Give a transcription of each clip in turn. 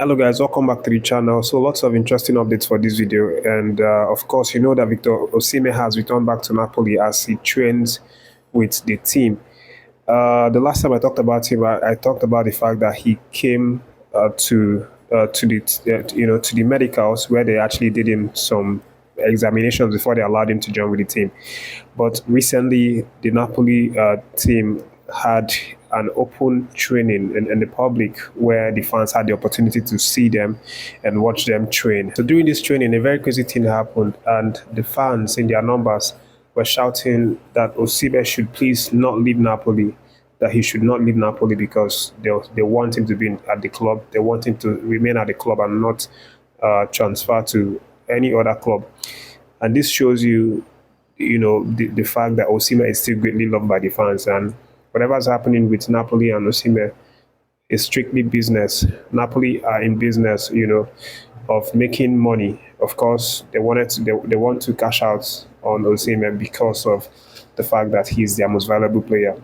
Hello guys, welcome back to the channel. So lots of interesting updates for this video, and of course you know that Victor Osimhen has returned back to Napoli as he trains with the team. The last time I talked about him, I talked about the fact that he came to the to the medicals where they actually did him some examinations before they allowed him to join with the team. But recently, the Napoli team had an open training in the public where the fans had the opportunity to see them and watch them train. So during this training, a very crazy thing happened, and the fans in their numbers were shouting that Osimhen should please not leave Napoli, that he should not leave Napoli because they want him to be at the club. They want him to remain at the club and not transfer to any other club. And this shows you, the fact that Osimhen is still greatly loved by the fans. And whatever's happening with Napoli and Osimhen is strictly business. Napoli are in business, of making money. Of course, they want to cash out on Osimhen because of the fact that he's their most valuable player.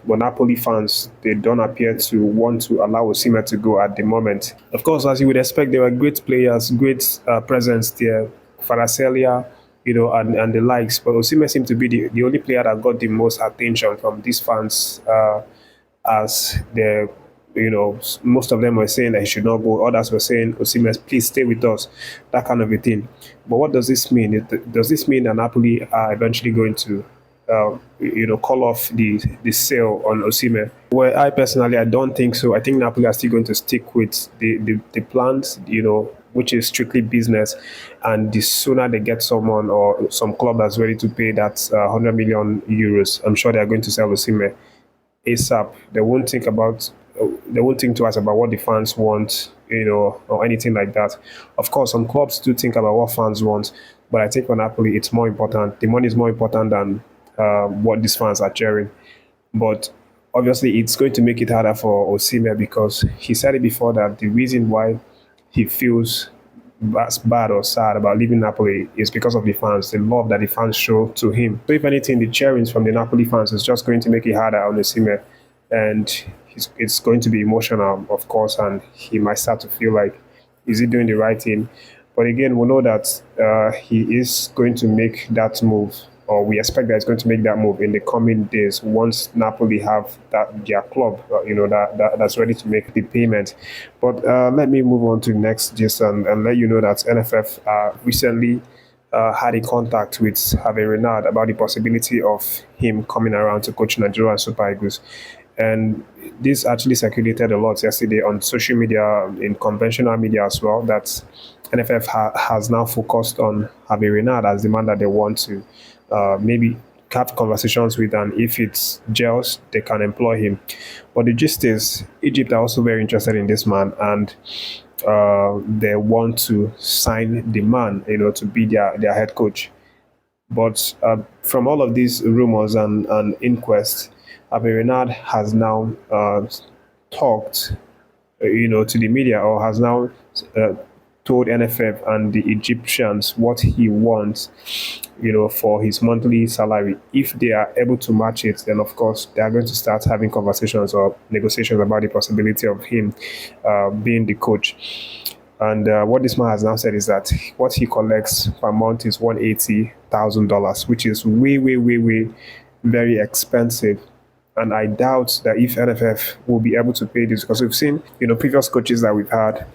But Napoli fans, they don't appear to want to allow Osimhen to go at the moment. Of course, as you would expect, there were great players, great presence there. Faraselia, and the likes. But Osimhen seemed to be the only player that got the most attention from these fans, as the most of them were saying that he should not go. Others were saying, Osimhen, please stay with us, that kind of a thing. But what does this mean? Does this mean that Napoli are eventually going to, call off the sale on Osimhen? Well, I don't think so. I think Napoli are still going to stick with the plans, which is strictly business. And the sooner they get someone or some club that's ready to pay that 100 million euros, I'm sure they are going to sell Osimhen ASAP. They won't think twice about what the fans want, or anything like that. Of course, some clubs do think about what fans want, but I think for Napoli, it's more important. The money is more important than what these fans are cheering. But obviously, it's going to make it harder for Osimhen because he said it before that the reason why he feels bad or sad about leaving Napoli is because of the fans, the love that the fans show to him. So if anything, the cheerings from the Napoli fans is just going to make it harder on Osimhen, and it's going to be emotional, of course, and he might start to feel like, is he doing the right thing? But again, we know that he is going to make that move, or we expect that he's going to make that move in the coming days once Napoli have their club, that's ready to make the payment. But let me move on to the next gist and let you know that NFF recently had a contact with Herve Renard about the possibility of him coming around to coach Nigerian Super Eagles. And this actually circulated a lot yesterday on social media, in conventional media as well, that NFF has now focused on Herve Renard as the man that they want to maybe have conversations with, and if it's gels, they can employ him. But the gist is, Egypt are also very interested in this man, and they want to sign the man, to be their head coach. But from all of these rumors and inquests, Herve Renard has now talked, to the media, or has now uh, told NFF and the Egyptians what he wants, for his monthly salary. If they are able to match it, then of course they are going to start having conversations or negotiations about the possibility of him being the coach. And what this man has now said is that what he collects per month is $180,000, which is way, way, way, way very expensive. And I doubt that if NFF will be able to pay this, because we've seen, previous coaches that we've had,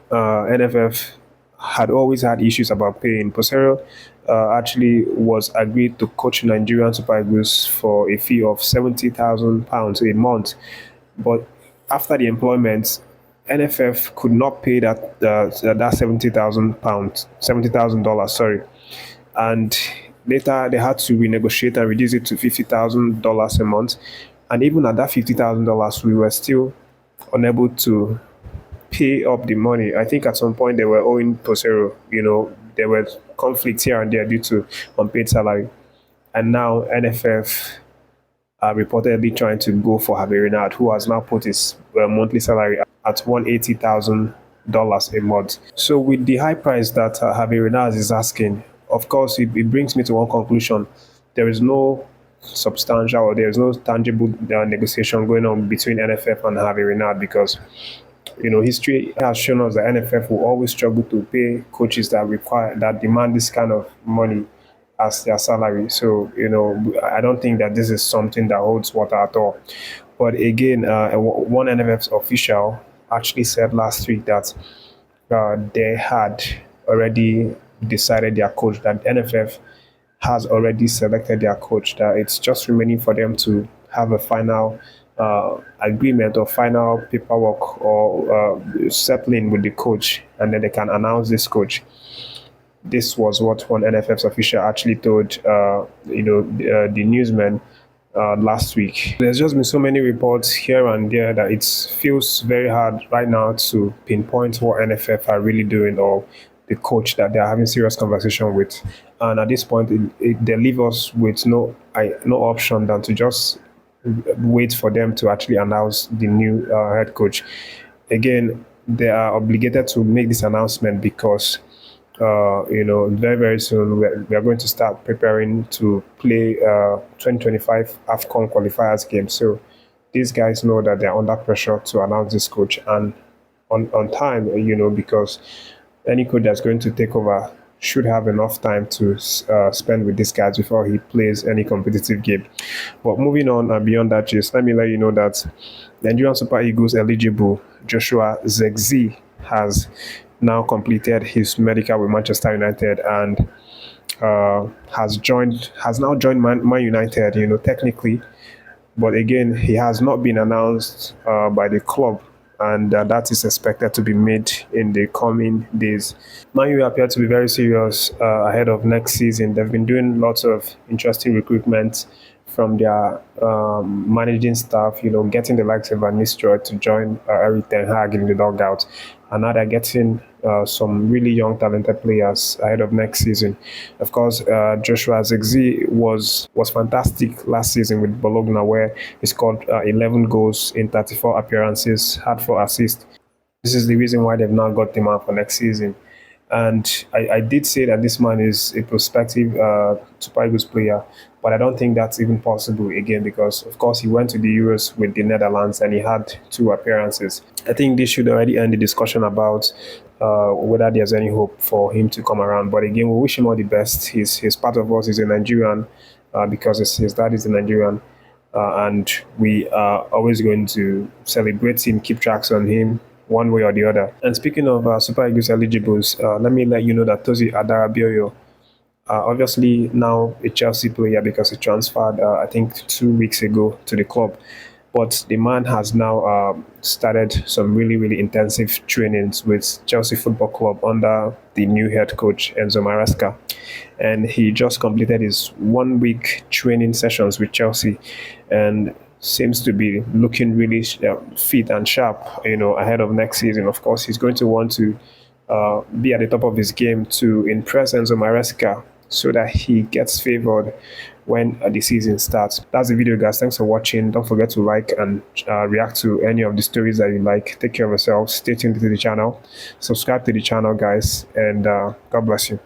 NFF had always had issues about paying. Peseiro actually was agreed to coach Nigerian Super Eagles for a fee of £70,000 a month, but after the employment, NFF could not pay that $70,000, sorry, and later they had to renegotiate and reduce it to $50,000 a month, and even at that $50,000, we were still unable to pay up the money. I think at some point they were owing Peseiro, there were conflicts here and there due to unpaid salary. And now NFF are reportedly trying to go for Herve Renard, who has now put his monthly salary at $180,000 a month. So with the high price that Herve Renard is asking, of course, it brings me to one conclusion. There is no substantial, or there is no tangible negotiation going on between NFF and Herve Renard, because History has shown us that NFF will always struggle to pay coaches that demand this kind of money as their salary. So, I don't think that this is something that holds water at all. But again, one NFF official actually said last week that they had already decided their coach, that NFF has already selected their coach, that it's just remaining for them to have a final agreement or final paperwork or settling with the coach, and then they can announce this coach. This was what one NFF's official actually told the newsmen last week. There's just been so many reports here and there that it feels very hard right now to pinpoint what NFF are really doing, or the coach that they're having serious conversation with. And at this point, they leave us with no option than to just wait for them to actually announce the new head coach. Again, they are obligated to make this announcement because very, very soon we are going to start preparing to play 2025 AFCON qualifiers game. So these guys know that they're under pressure to announce this coach, and on time, because any coach that's going to take over should have enough time to spend with these guys before he plays any competitive game. But moving on and beyond that, just let me let you know that Nigerian Super Eagles eligible Joshua Zirkzee has now completed his medical with Manchester United and has now joined Man United, technically. But again, he has not been announced by the club, and that is expected to be made in the coming days. Man U appear to be very serious ahead of next season. They've been doing lots of interesting recruitment from their managing staff, getting the likes of Van Nistelrooy to join Erik ten Hag in the dugout. And now they're getting some really young, talented players ahead of next season. Of course, Joshua Zirkzee was fantastic last season with Bologna, where he scored 11 goals in 34 appearances, had 4 assists. This is the reason why they've now got the man for next season. And I did say that this man is a prospective Super Eagles player, but I don't think that's even possible again because, of course, he went to the Euros with the Netherlands and he had 2 appearances. I think this should already end the discussion about whether there's any hope for him to come around. But again, we wish him all the best. He's part of us. He's a Nigerian because his dad is a Nigerian. And we are always going to celebrate him, keep tracks on him, one way or the other. And speaking of Super Eagles eligibles, let me let you know that Tosin Adarabioyo, obviously now a Chelsea player because he transferred, I think, 2 weeks ago to the club. But the man has now started some really, really intensive trainings with Chelsea Football Club under the new head coach, Enzo Maresca. And he just completed his 1 week training sessions with Chelsea and seems to be looking really fit and sharp, ahead of next season. Of course, he's going to want to be at the top of his game to impress Enzo Maresca so that he gets favored when the season starts. That's the video, guys. Thanks for watching. Don't forget to like and react to any of the stories that you like. Take care of yourselves. Stay tuned to the channel. Subscribe to the channel, guys, and God bless you.